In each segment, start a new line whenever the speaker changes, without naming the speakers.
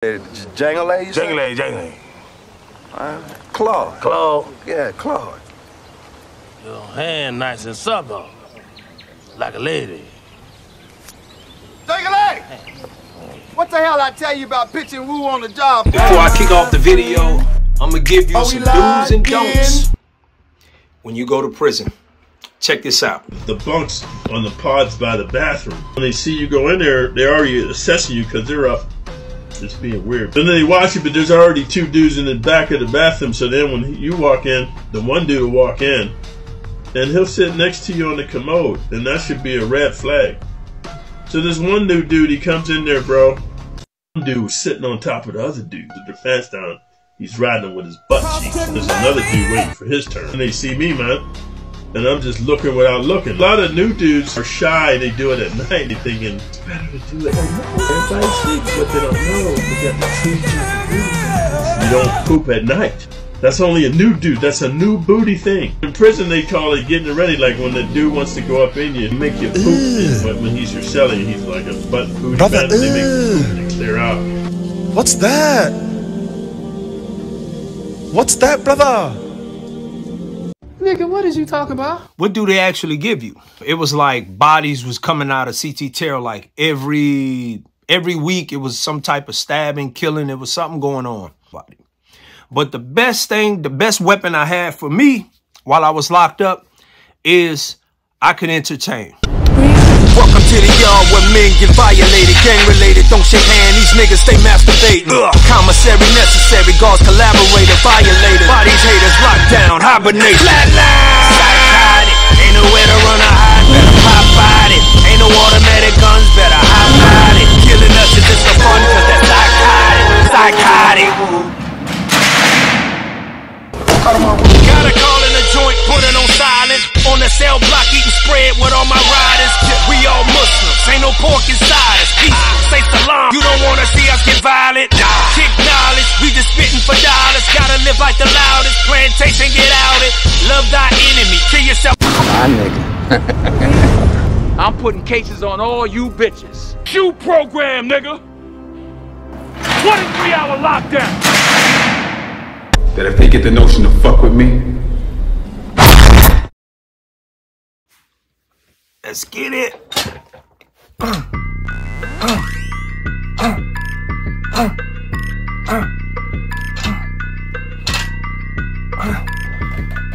Jangale, you say?
Jangale.
Claude.
Claude.
Yeah, Claude.
Your hand nice and supple, like a lady.
Jangale! What the hell I tell you about pitching woo on the job?
Before I kick off the video, I'm gonna give you some do's and don'ts when you go to prison. Check this out.
The bunks on the pods by the bathroom. When they see you go in there, they're already assessing you because they're up. It's being weird. And then they watch you, but there's already two dudes in the back of the bathroom. So then when you walk in, the one dude will walk in, and he'll sit next to you on the commode, and that should be a red flag. So there's one new dude, he comes in there, bro. One dude was sitting on top of the other dude with their pants down. He's riding with his butt cheeks. There's another dude waiting for his turn. And they see me, man, and I'm just looking without looking. A lot of new dudes are shy. They do it at night. They're thinking, it's better to do it at night. Everybody sleeps, but they don't know. You got to teach you. You don't poop at night. That's only a new dude. That's a new booty thing. In prison, they call it getting ready. Like when the dude wants to go up in you, make you poop. But when he's your cellie, he's like a butt booty.
Brother,
they make poop and clear out.
What's that? What's that, brother?
Nigga, what is you talking about?
What do they actually give you? It was like bodies was coming out of CT Terror like every week. It was some type of stabbing, killing. There was something going on. But the best weapon I had for me while I was locked up is I could entertain.
Welcome to the yard where men get violated, gang related, don't shake hands, these niggas stay masturbating. Commissary necessary, guards collaborated, violated, bodies haters locked down, hibernate. Flatline! Psychotic, ain't nowhere to run or hide, better pop it. Ain't no automatic guns, better hide it. Killing us is just for fun, cause that's psychotic. Gotta call in a joint, put it on silent. On the cell block, eating spread with all my riders. We all Muslims, ain't no pork inside us. Peaceful, say salam. You don't wanna see us get violent. Kick knowledge, we just spitting for dollars. Gotta live like the loudest. Plantation, get out it. Love thy enemy, kill yourself.
My nigga.
I'm putting cases on all you bitches. Shoe program, nigga. 23-hour lockdown.
That if they get the notion to fuck with me,
let's get it.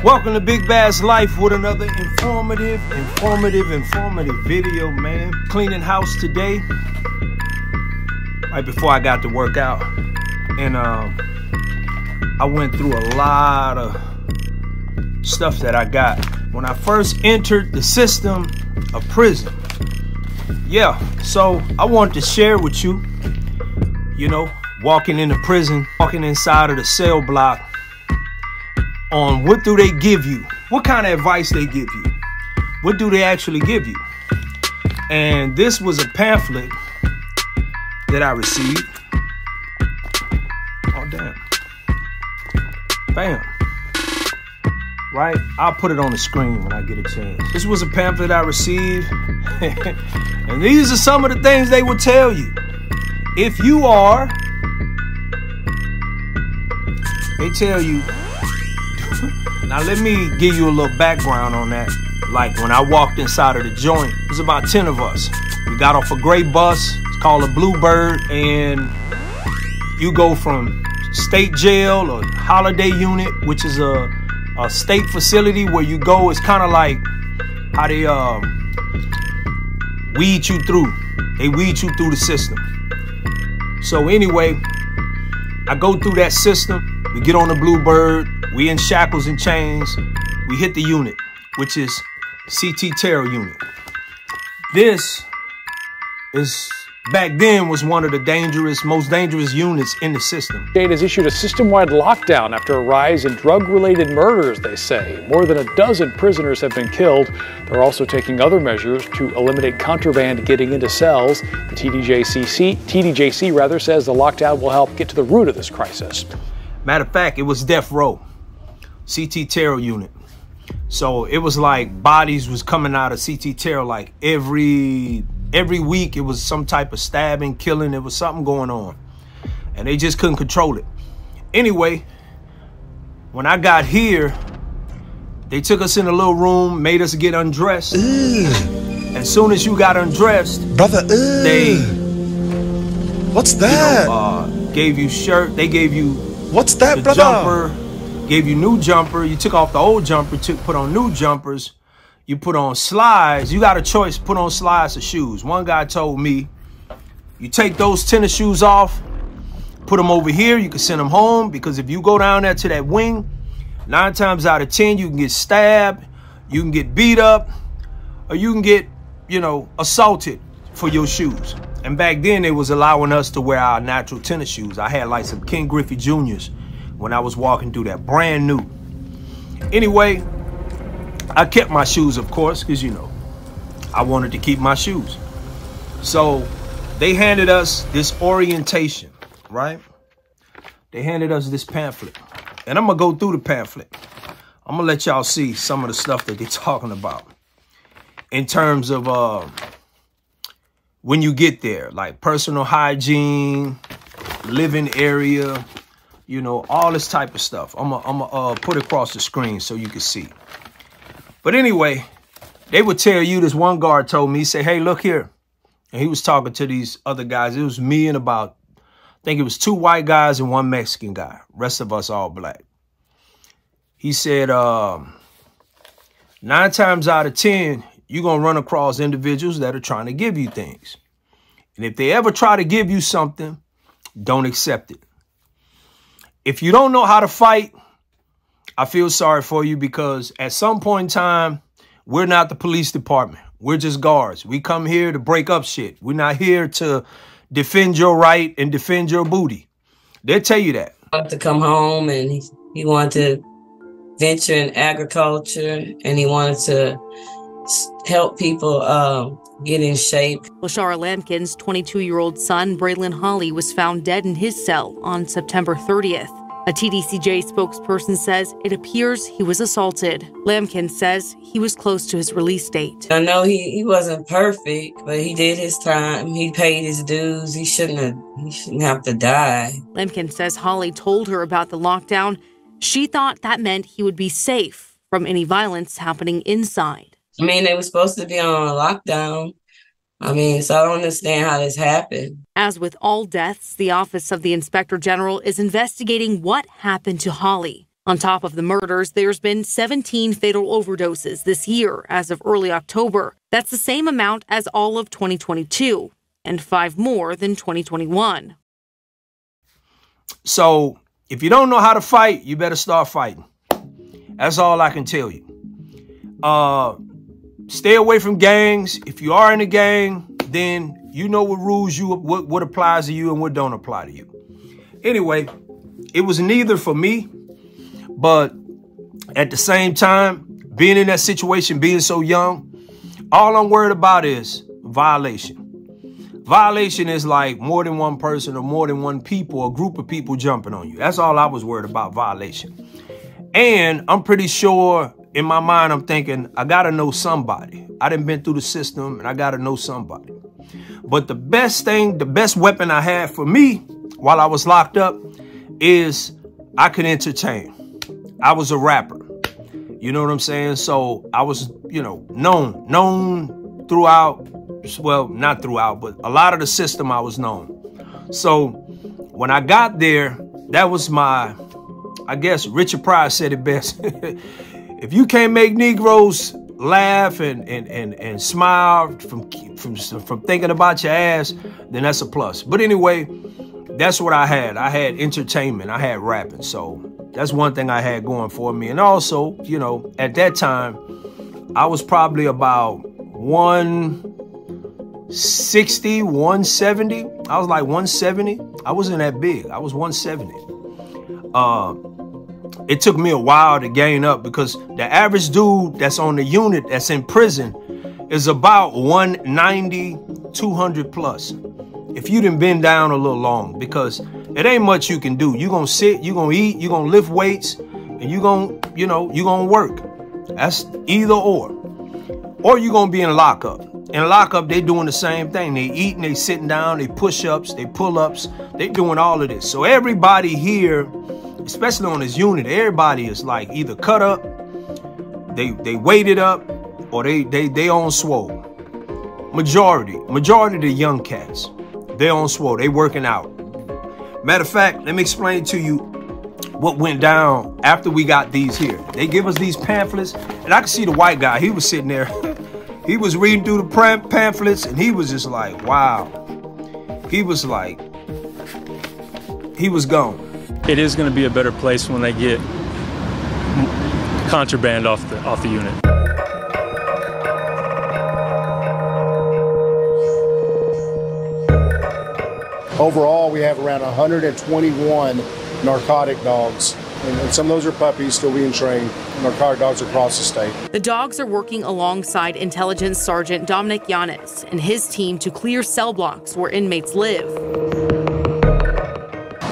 Welcome to Big Bass Life with another informative video, man. Cleaning house today, right before I got to work out, and I went through a lot of stuff that I got when I first entered the system of prison. Yeah, so I wanted to share with you, you know, walking into prison, walking inside of the cell block, on what do they give you? What kind of advice they give you? What do they actually give you? And this was a pamphlet that I received. Oh, damn. Bam. Right? I'll put it on the screen when I get a chance. This was a pamphlet I received. And these are some of the things they will tell you. If you are, they tell you. Now let me give you a little background on that. Like when I walked inside of the joint, it was about 10 of us. We got off a gray bus. It's called a Bluebird. And you go from state jail or holiday unit, which is a state facility where you go. It's kind of like how they weed you through. They weed you through the system. So anyway, I go through that system. We get on the Bluebird. We in shackles and chains. We hit the unit, which is CT Terror unit. This is, back then, was one of the most dangerous units in the system.
State has issued a system-wide lockdown after a rise in drug-related murders, they say. More than a dozen prisoners have been killed. They're also taking other measures to eliminate contraband getting into cells. The TDJC says the lockdown will help get to the root of this crisis.
Matter of fact, it was death row, CT Terror unit. So it was like bodies was coming out of CT Terror like every week. It was some type of stabbing, killing. There was something going on. and they just couldn't control it. Anyway, when I got here, they took us in a little room, made us get undressed. As soon as you got undressed,
brother,
they,
what's that?
Gave you shirt. They gave you
what's that,
the
brother?
Jumper. Gave you new jumper. You took off the old jumper, put on new jumpers. You put on slides. You got a choice. Put on slides or shoes. One guy told me, you take those tennis shoes off, put them over here. You can send them home, because if you go down there to that wing, 9 times out of 10, you can get stabbed, you can get beat up, or you can get, you know, assaulted for your shoes. And back then, they was allowing us to wear our natural tennis shoes. I had like some Ken Griffey Jr.'s when I was walking through that, brand new. Anyway, I kept my shoes, of course, because, you know, I wanted to keep my shoes. So they handed us this orientation, right? They handed us this pamphlet. And I'm going to go through the pamphlet. I'm going to let y'all see some of the stuff that they're talking about in terms of when you get there, like personal hygiene, living area, you know, all this type of stuff. I'm gonna put it across the screen so you can see. But anyway, they would tell you, this one guard told me, say, hey, look here. And he was talking to these other guys. It was me and about, I think it was 2 white guys and 1 Mexican guy. Rest of us all black. He said, 9 times out of 10, you're going to run across individuals that are trying to give you things. And if they ever try to give you something, don't accept it. If you don't know how to fight, I feel sorry for you, because at some point in time, we're not the police department. We're just guards. We come here to break up shit. We're not here to defend your right and defend your booty. They'll tell you that.
He wanted to come home, and he wanted to venture in agriculture, and he wanted to help people get in shape.
Lashara Lampkin's 22-year-old son, Braylon Holly, was found dead in his cell on September 30th. A TDCJ spokesperson says it appears he was assaulted. Lampkin says he was close to his release date.
I know he wasn't perfect, but he did his time. He paid his dues. He shouldn't have to die.
Lampkin says Holly told her about the lockdown. She thought that meant he would be safe from any violence happening inside.
I mean, they were supposed to be on a lockdown. I mean, so I don't understand how this happened.
As with all deaths, the Office of the Inspector General is investigating what happened to Holly. On top of the murders, there's been 17 fatal overdoses this year as of early October. That's the same amount as all of 2022, and 5 more than 2021.
So if you don't know how to fight, you better start fighting. That's all I can tell you. Stay away from gangs. If you are in a gang, then you know what rules what applies to you and what don't apply to you. Anyway, it was neither for me, but at the same time, being in that situation, being so young, all I'm worried about is violation. Violation is like more than one person or more than one people, a group of people jumping on you. That's all I was worried about, violation. And I'm pretty sure in my mind, I'm thinking, I got to know somebody. I done been through the system and I got to know somebody. But the best weapon I had for me while I was locked up is I could entertain. I was a rapper. You know what I'm saying? So I was, you know, known throughout, well, not throughout, but a lot of the system I was known. So when I got there, that was my, I guess Richard Pryor said it best. If you can't make Negroes laugh and smile from thinking about your ass, then that's a plus. But anyway, that's what I had. I had entertainment. I had rapping. So that's one thing I had going for me. And also, you know, at that time, I was probably about 160, 170. I was like 170. I wasn't that big. I was 170. It took me a while to gain up because the average dude that's on the unit that's in prison is about 190, 200 plus. If you done been down a little long, because it ain't much you can do. You're going to sit, you're going to eat, you're going to lift weights, and you're going to, you know, you're going to work. That's either or. Or you're going to be in lockup. in lockup, they doing the same thing. They eating, they sitting down, they push-ups, they pull-ups, they doing all of this. So everybody here, especially on this unit, everybody is like either cut up, they weighted up, or they on swole. Majority of the young cats, they on swole, they working out. Matter of fact, let me explain to you what went down after we got these here. They give us these pamphlets, and I can see the white guy, he was sitting there. He was reading through the pamphlets, and he was just like, wow. He was like, he was gone.
It is going to be a better place when they get contraband off the unit.
Overall, we have around 121 narcotic dogs. And some of those are puppies still being trained. Narcotic dogs across the state.
The dogs are working alongside Intelligence Sergeant Dominic Yanis and his team to clear cell blocks where inmates live.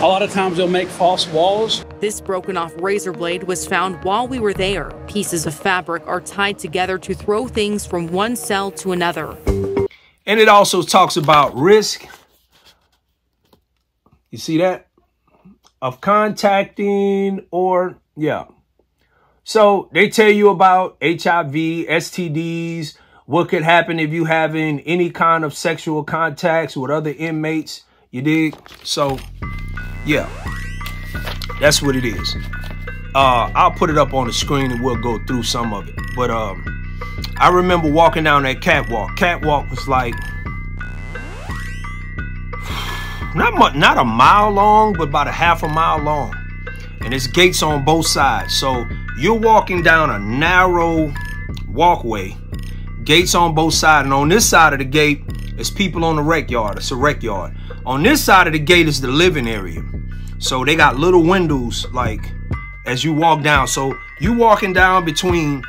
A lot of times they'll make false walls.
This broken off razor blade was found while we were there. Pieces of fabric are tied together to throw things from one cell to another.
And it also talks about risk. You see that? Of contacting or, yeah. So they tell you about HIV, STDs, what could happen if you having any kind of sexual contacts with other inmates, you dig? So, yeah, that's what it is. I'll put it up on the screen and we'll go through some of it. But I remember walking down that catwalk. Catwalk was like, not a mile long, but about a half a mile long. And there's gates on both sides. So you're walking down a narrow walkway, gates on both sides. And on this side of the gate is people on the rec yard. It's a rec yard. On this side of the gate is the living area. So they got little windows, like, as you walk down. So you walking down between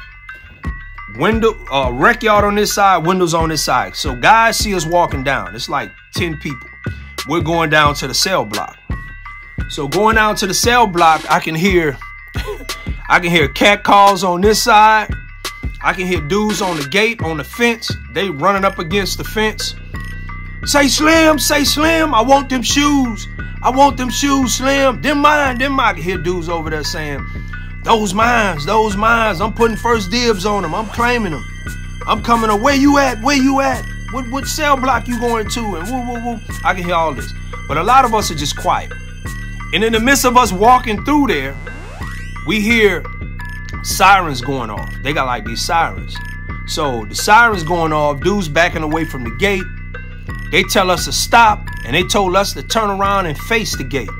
rec yard on this side, windows on this side. So guys see us walking down. It's like 10 people. We're going down to the cell block. So going down to the cell block, I can hear cat calls on this side. I can hear dudes on the gate, on the fence. They running up against the fence. Say Slim, I want them shoes. I want them shoes, Slim. Them mine. I can hear dudes over there saying, those mines. I'm putting first dibs on them. I'm claiming them. I'm coming up. Where you at? What cell block you going to? And woo. I can hear all this. But a lot of us are just quiet. And in the midst of us walking through there, we hear sirens going off. They got like these sirens. So the sirens going off, dudes backing away from the gate. They tell us to stop, and they told us to turn around and face the gate.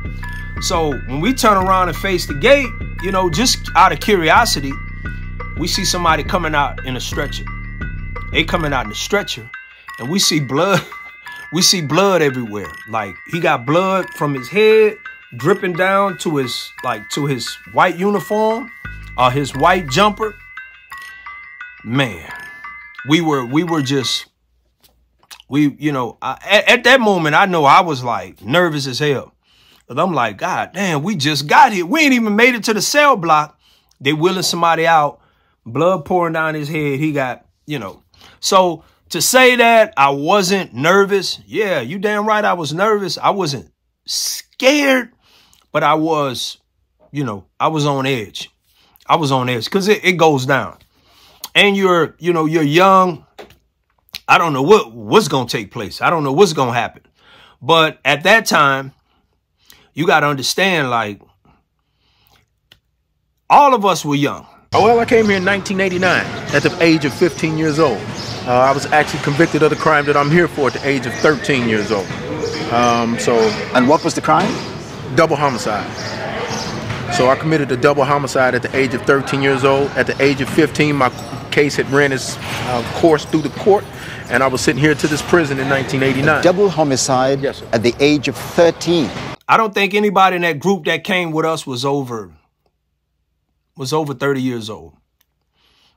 So when we turn around and face the gate, you know, just out of curiosity, we see somebody coming out in a stretcher. They coming out in a stretcher. And we see blood. We see blood everywhere. Like, he got blood from his head dripping down to his white uniform, his white jumper. Man, at that moment, I know I was like nervous as hell. But I'm like, God damn, we just got here. We ain't even made it to the cell block. They wheeling somebody out, blood pouring down his head. He got, so to say that I wasn't nervous, yeah, you damn right I was nervous. I wasn't scared, but I was, I was on edge. I was on edge because it goes down. And you're young. I don't know what's going to take place. I don't know what's going to happen. But at that time, you got to understand, like, all of us were young.
Well, I came here in 1989 at the age of 15 years old. I was actually convicted of the crime that I'm here for at the age of 13 years old.
And what was the crime?
Double homicide. So I committed a double homicide at the age of 13 years old. At the age of 15, my case had ran its course through the court, and I was sitting here to this prison in 1989.
A double homicide, yes, sir, at the age of 13.
I don't think anybody in that group that came with us was over 30 years old.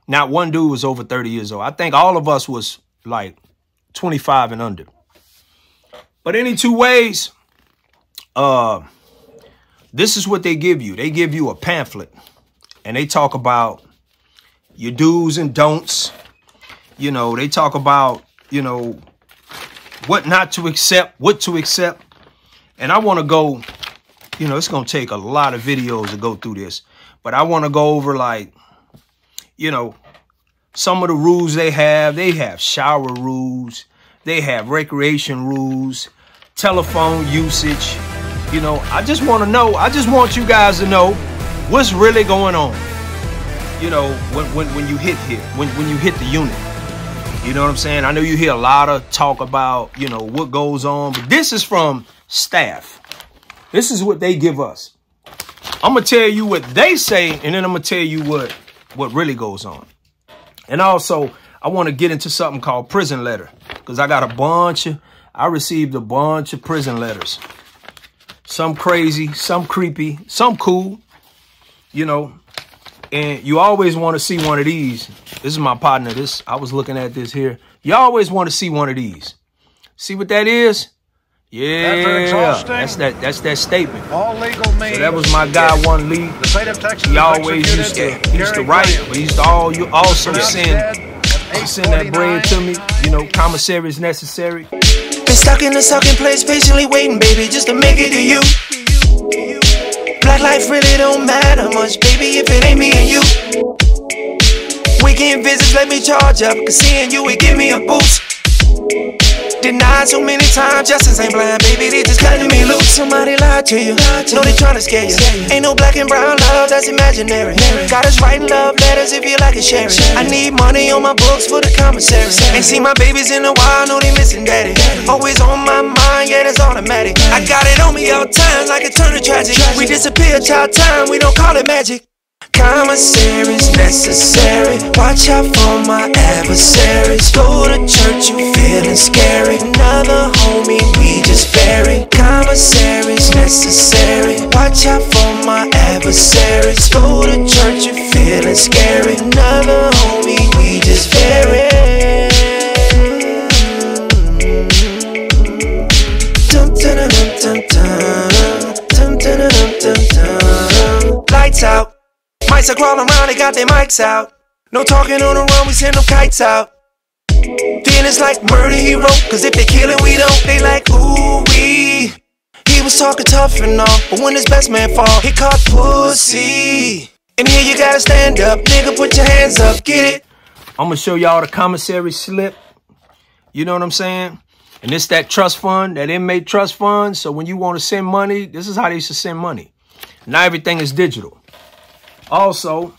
Not one dude was over 30 years old. I think all of us was like 25 and under. But any two ways, this is what they give you. They give you a pamphlet, and they talk about your do's and don'ts. They talk about you know, what not to accept, what to accept. And I want to go, you know, it's going to take a lot of videos to go through this. But I want to go over, like, you know, some of the rules they have. They have shower rules. They have recreation rules, telephone usage. You know, I just want to know. I just want you guys to know what's really going on. You know, when you hit here, when you hit the unit. You know what I'm saying? I know you hear a lot of talk about, you know, what goes on. But this is from staff. This is what they give us. I'm going to tell you what they say, and then I'm going to tell you what really goes on. And also, I want to get into something called prison letter, because I received a bunch of prison letters. Some crazy, some creepy, some cool, you know, and you always want to see one of these. This is my partner. I was looking at this here. You always want to see one of these. See what that is? Yeah, that's that statement. All legal means. So that was my guy, One Lee. He always used to write, but he used to also send that bread to me. You know, commissary is necessary.
Been stuck in the sucking place, patiently waiting, baby, just to make it to you. Black life really don't matter much, baby, if it ain't me and you. Weekend visits let me charge up, cause seeing you, it give me a boost. Denied so many times, justice ain't blind, baby, they just cutting me loose. Somebody lied to you, know they tryna scare you. Ain't no black and brown love, that's imaginary. Got us writing love letters if you like it, share it. I need money on my books for the commissary. Ain't seen my babies in a while, know they missing daddy. Always on my mind, yeah, that's automatic. I got it on me all times, like a turn of tragic. We disappear, child time, we don't call it magic. Commissary's necessary. Watch out for my adversaries. Go to church, you feeling scary. Another homie, we just buried. Commissary's necessary. Watch out for my adversaries. Go to church, you feeling scary. Another homie, we just buried. Dum dum dum dum dum dum dum dum. Lights out. Mice are crawling around, they got their mics out. No talking on the run, we send them kites out. Then it's like murder he wrote, cause if they kill it, we don't. They like, ooh wee. He was talking tough and all, but when his best man fall, he caught pussy. And here you gotta stand up, nigga, put your hands up, get it.
I'm gonna show y'all the commissary slip. You know what I'm saying? And it's that trust fund, that inmate trust fund. So when you want to send money, this is how they should send money. Now everything is digital. Also,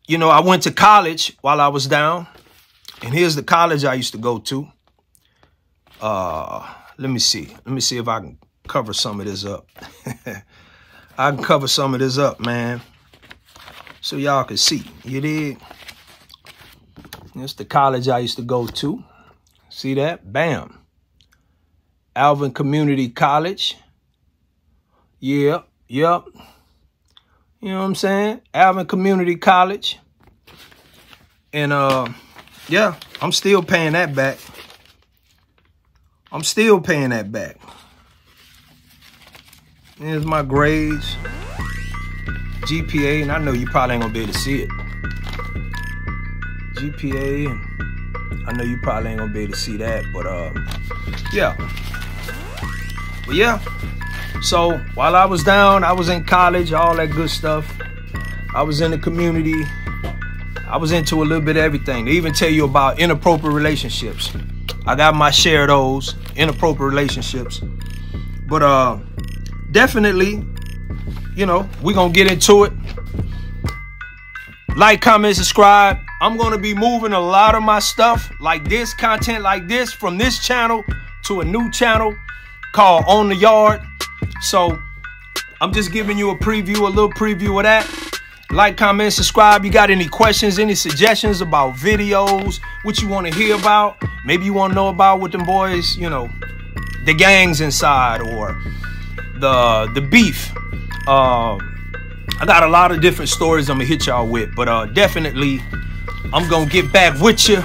you know, I went to college while I was down. And here's the college I used to go to. Let me see. Let me see if I can cover some of this up. I can cover some of this up, man. So y'all can see. You dig? It's the college I used to go to. See that? Bam. Alvin Community College. Yeah, yep. You know what I'm saying? Alvin Community College. And, yeah, I'm still paying that back. I'm still paying that back. Here's my grades. GPA, and I know you probably ain't gonna be able to see it. GPA, and I know you probably ain't gonna be able to see that, but, yeah. But, yeah. So while I was down, I was in college, all that good stuff. I was in the community. I was into a little bit of everything. They even tell you about inappropriate relationships. I got my share of those inappropriate relationships. But definitely, you know, we're going to get into it. Like, comment, subscribe. I'm going to be moving a lot of my stuff like this, content like this, from this channel to a new channel called On the Yard. So I'm just giving you a preview, a little preview of that. Like, comment, subscribe. You got any questions, any suggestions about videos, what you want to hear about? Maybe you want to know about what them boys, you know, the gangs inside, or the beef. I got a lot of different stories I'm going to hit y'all with. But definitely, I'm going to get back with you.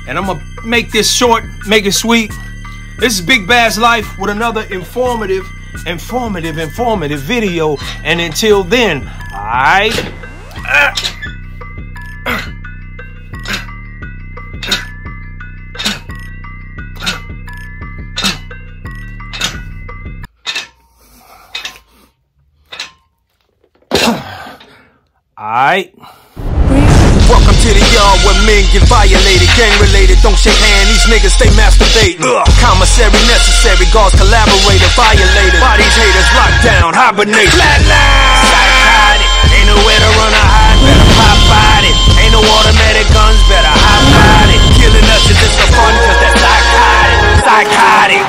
And I'm going to make this short, make it sweet. This is Big Bass Life with another informative video. And until then, Alright.
Welcome to the yard where men get violated, gang related, don't shake hand, these niggas stay masturbating. Commissary necessary, guards collaborated, violated. Bodies haters locked down, hibernate. Flatline! Psychotic, ain't nowhere to run or hide, better pop body. Ain't no automatic guns, better hide it. Killing us is just for fun, cause that's psychotic. Psychotic.